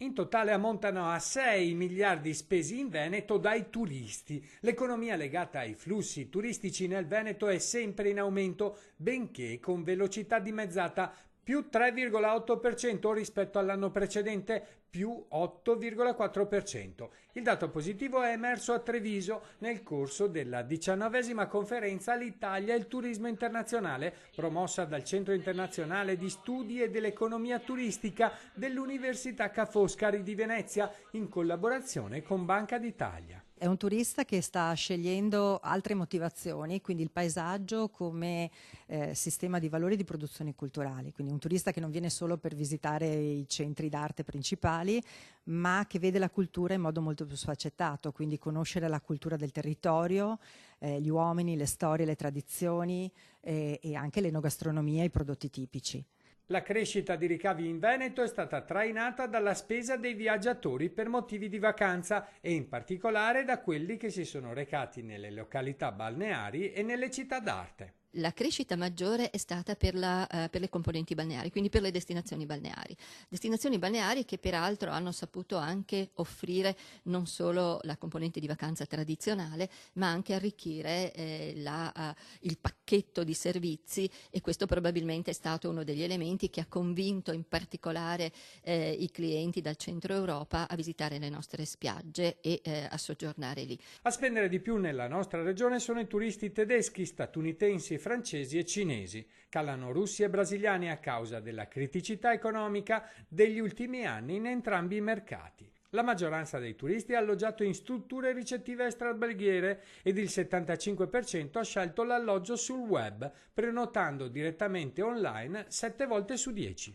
In totale ammontano a 6 miliardi spesi in Veneto dai turisti. L'economia legata ai flussi turistici nel Veneto è sempre in aumento, benché con velocità dimezzata, più 3,8% rispetto all'anno precedente, più 8,4%. Il dato positivo è emerso a Treviso nel corso della 19ª conferenza L'Italia e il turismo internazionale, promossa dal Centro Internazionale di Studi e dell'Economia Turistica dell'Università Ca' Foscari di Venezia, in collaborazione con Banca d'Italia. È un turista che sta scegliendo altre motivazioni, quindi il paesaggio come sistema di valori di produzioni culturali, quindi un turista che non viene solo per visitare i centri d'arte principali, ma che vede la cultura in modo molto più sfaccettato, quindi conoscere la cultura del territorio, gli uomini, le storie, le tradizioni e anche l'enogastronomia e i prodotti tipici. La crescita di ricavi in Veneto è stata trainata dalla spesa dei viaggiatori per motivi di vacanza e in particolare da quelli che si sono recati nelle località balneari e nelle città d'arte. La crescita maggiore è stata per le componenti balneari, quindi per le destinazioni balneari che peraltro hanno saputo anche offrire non solo la componente di vacanza tradizionale, ma anche arricchire il pacchetto di servizi, e questo probabilmente è stato uno degli elementi che ha convinto in particolare i clienti dal centro Europa a visitare le nostre spiagge e a soggiornare lì. A spendere di più nella nostra regione sono i turisti tedeschi, statunitensi, francesi e cinesi. Calano russi e brasiliani a causa della criticità economica degli ultimi anni in entrambi i mercati. La maggioranza dei turisti ha alloggiato in strutture ricettive extraalberghiere ed il 75% ha scelto l'alloggio sul web, prenotando direttamente online 7 volte su 10.